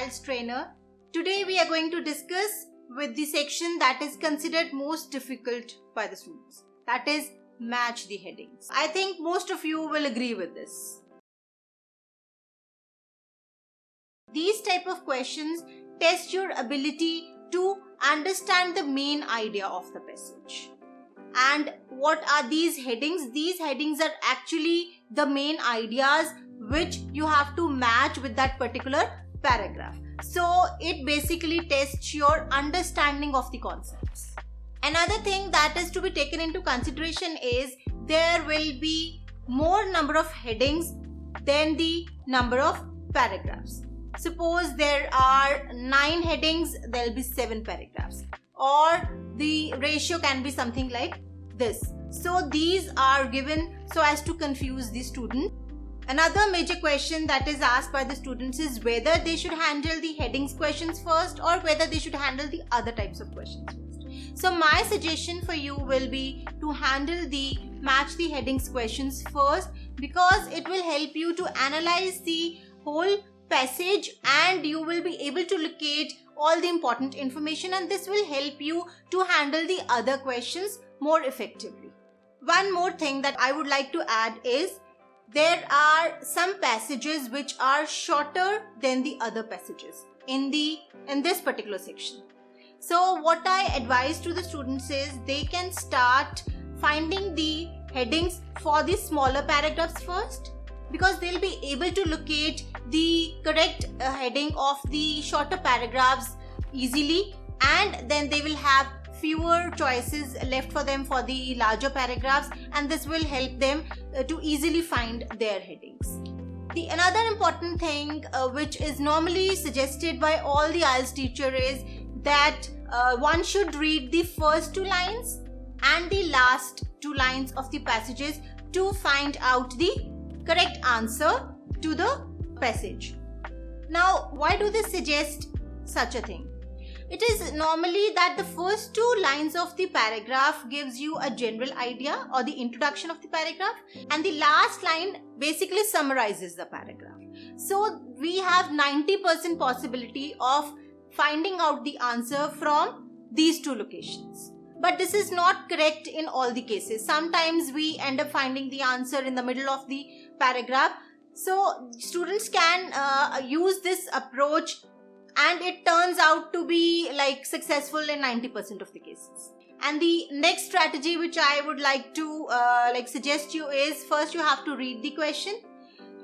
IELTS trainer. Today we are going to discuss with the section that is considered most difficult by the students. That is match the headings. I think most of you will agree with this. These type of questions test your ability to understand the main idea of the passage. And what are these headings? These headings are actually the main ideas which you have to match with that particular paragraph. So it basically tests your understanding of the concepts. Another thing that is to be taken into consideration is there will be more number of headings than the number of paragraphs. Suppose there are 9 headings, there will be 7 paragraphs, or the ratio can be something like this. So these are given so as to confuse the student. Another major question that is asked by the students is whether they should handle the headings questions first or whether they should handle the other types of questions first. So my suggestion for you will be to handle the match the headings questions first, because it will help you to analyze the whole passage and you will be able to locate all the important information, and this will help you to handle the other questions more effectively. One more thing that I would like to add is there are some passages which are shorter than the other passages in this particular section. So what I advise to the students is they can start finding the headings for the smaller paragraphs first, because they'll be able to locate the correct heading of the shorter paragraphs easily, and then they will have fewer choices left for them for the larger paragraphs, and this will help them to easily find their headings. The another important thing which is normally suggested by all the IELTS teacher is that one should read the first 2 lines and the last 2 lines of the passages to find out the correct answer to the passage. Now, why do they suggest such a thing? It is normally that the first 2 lines of the paragraph gives you a general idea or the introduction of the paragraph, and the last line basically summarizes the paragraph. So we have 90% possibility of finding out the answer from these 2 locations. But this is not correct in all the cases. Sometimes we end up finding the answer in the middle of the paragraph. So students can use this approach, and it turns out to be like successful in 90% of the cases. And the next strategy which I would like to suggest you is, first you have to read the question,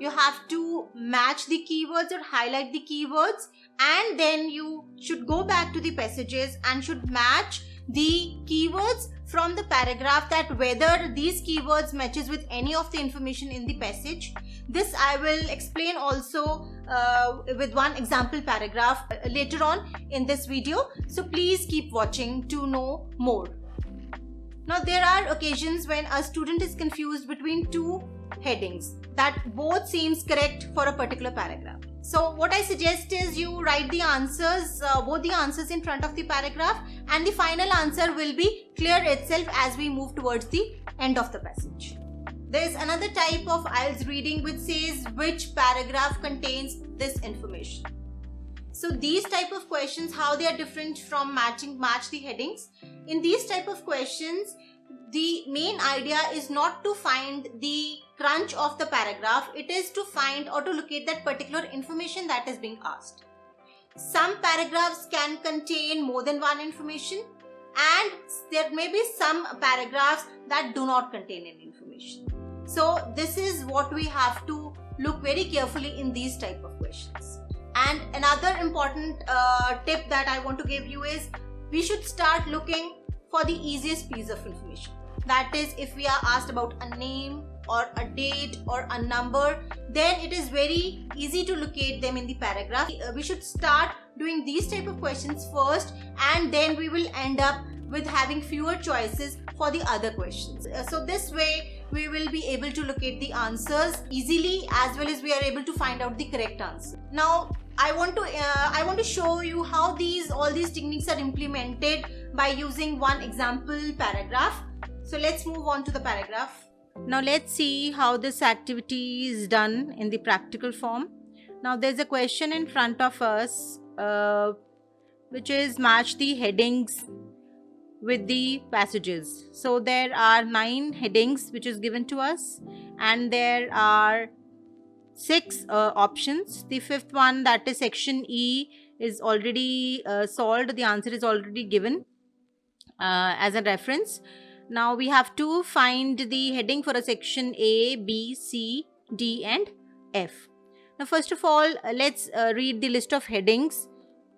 you have to match the keywords or highlight the keywords, and then you should go back to the passages and should match the keywords from the paragraph, that whether these keywords matches with any of the information in the passage. This I will explain also with one example paragraph later on in this video. So please keep watching to know more. Now there are occasions when a student is confused between 2 headings that both seems correct for a particular paragraph. So what I suggest is you write the answers, both the answers in front of the paragraph, and the final answer will be clear itself as we move towards the end of the passage. There is another type of IELTS reading which says which paragraph contains this information. So these type of questions, how they are different from match the headings. In these type of questions, the main idea is not to find the crunch of the paragraph, it is to find or to locate that particular information that is being asked. Some paragraphs can contain more than one information, and there may be some paragraphs that do not contain any information. So this is what we have to look very carefully in these type of questions. And another important tip that I want to give you is we should start looking for the easiest piece of information. That is, if we are asked about a name or a date or a number, then it is very easy to locate them in the paragraph. We should start doing these type of questions first, and then we will end up with having fewer choices for the other questions. So this way we will be able to locate the answers easily, as well as we are able to find out the correct answer. Now I want to show you how all these techniques are implemented by using one example paragraph. So let's move on to the paragraph. Now let's see how this activity is done in the practical form. Now there's a question in front of us, which is match the headings with the passages. So there are 9 headings which is given to us, and there are 6 options. The 5th one, that is section E, is already solved. The answer is already given as a reference. Now we have to find the heading for a section A, B, C, D and F. Now first of all, let's read the list of headings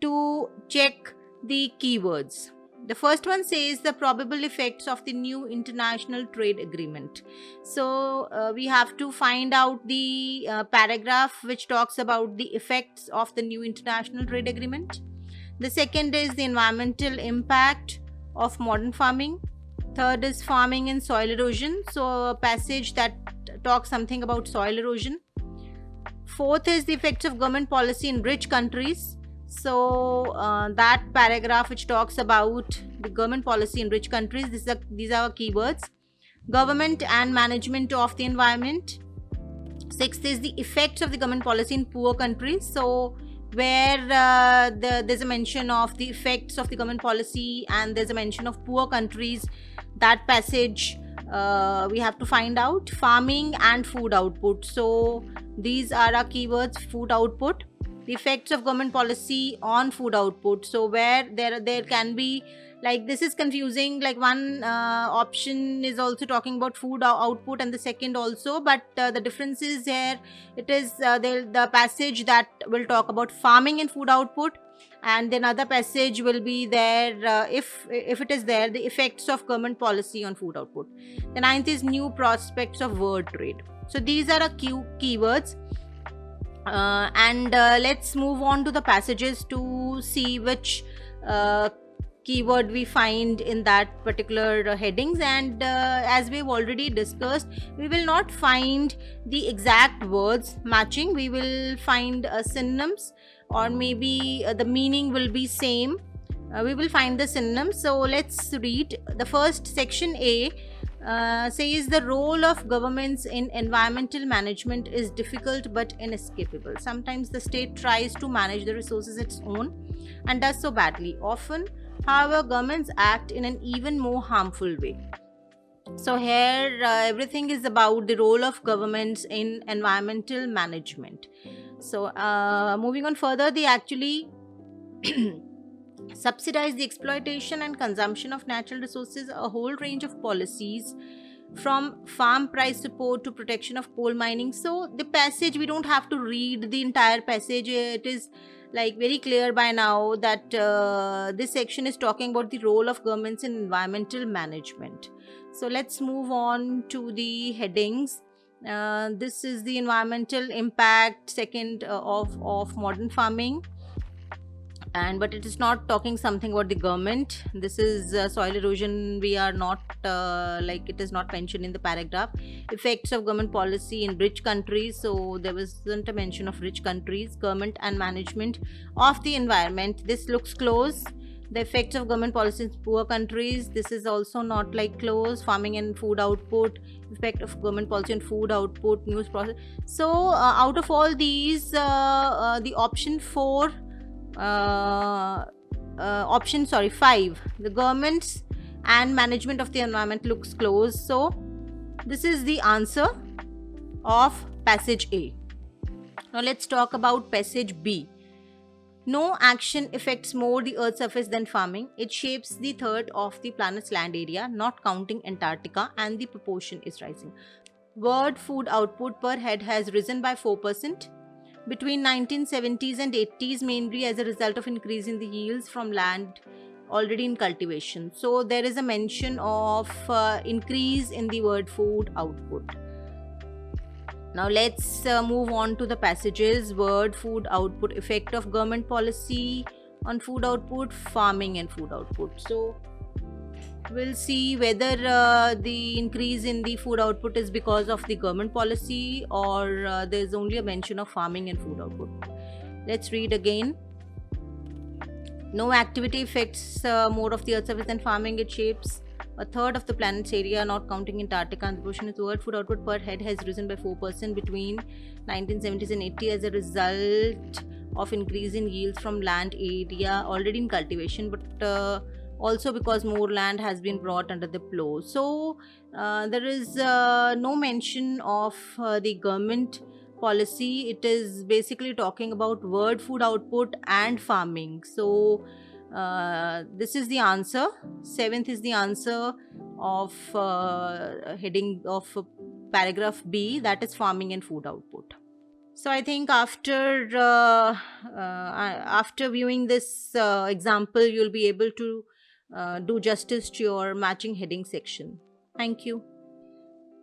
to check the keywords. The first one says the probable effects of the new international trade agreement. So we have to find out the paragraph which talks about the effects of the new international trade agreement. The second is the environmental impact of modern farming. Third is farming and soil erosion. So a passage that talks something about soil erosion. Fourth is the effects of government policy in rich countries. So that paragraph which talks about the government policy in rich countries, these are keywords. Government and management of the environment. Sixth is the effects of the government policy in poor countries. So where there's a mention of the effects of the government policy and there's a mention of poor countries, that passage we have to find out. Farming and food output. So these are our keywords. Food output, the effects of government policy on food output. So where there can be, like, this is confusing, like one option is also talking about food output and the second also, but the difference is here, it is the passage that will talk about farming and food output, and then other passage will be there if it is there, the effects of government policy on food output. The 9th is new prospects of world trade. So these are a keywords. And let's move on to the passages to see which keyword we find in that particular headings. And as we've already discussed, we will not find the exact words matching. We will find synonyms, or maybe the meaning will be same. We will find the synonyms. So let's read. The first, section A, says the role of governments in environmental management is difficult but inescapable. Sometimes the state tries to manage the resources its own and does so badly. Often, however, governments act in an even more harmful way. So here everything is about the role of governments in environmental management. So moving on further, they actually subsidize the exploitation and consumption of natural resources. A whole range of policies, from farm price support to protection of coal mining. So the passage, we don't have to read the entire passage. It is like very clear by now that this section is talking about the role of governments in environmental management. So let's move on to the headings. This is the environmental impact, second, of modern farming. But it is not talking something about the government. This is soil erosion. We are not it is not mentioned in the paragraph. Effects of government policy in rich countries. So there wasn't a mention of rich countries. Government and management of the environment. This looks close. The effects of government policy in poor countries. This is also not like close. Farming and food output. Effect of government policy on food output. News process. So out of all these, the option 4. Option 5, the governments and management of the environment, looks close. So this is the answer of passage A. Now let's talk about passage B. No action affects more the earth's surface than farming. It shapes the third of the planet's land area, not counting Antarctica, and the proportion is rising. World food output per head has risen by 4% between 1970s and 80s, mainly as a result of increase in the yields from land already in cultivation. So there is a mention of increase in the world food output. Now let's move on to the passages. World food output, effect of government policy on food output, farming and food output. So we'll see whether the increase in the food output is because of the government policy, or there's only a mention of farming and food output. Let's read again. No activity affects more of the earth's surface than farming. It shapes a third of the planet's area, not counting Antarctica and the ocean. Its world food output per head has risen by 4% between 1970s and 80 as a result of increase in yields from land area already in cultivation, but also because more land has been brought under the plow. So there is no mention of the government policy. It is basically talking about world food output and farming. So this is the answer. Seventh is the answer of heading of paragraph B, that is farming and food output. So I think after viewing this example, you'll be able to do justice to your matching heading section. Thank you.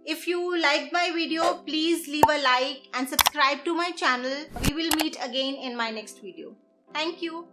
If you liked my video, please leave a like and subscribe to my channel. We will meet again in my next video. Thank you.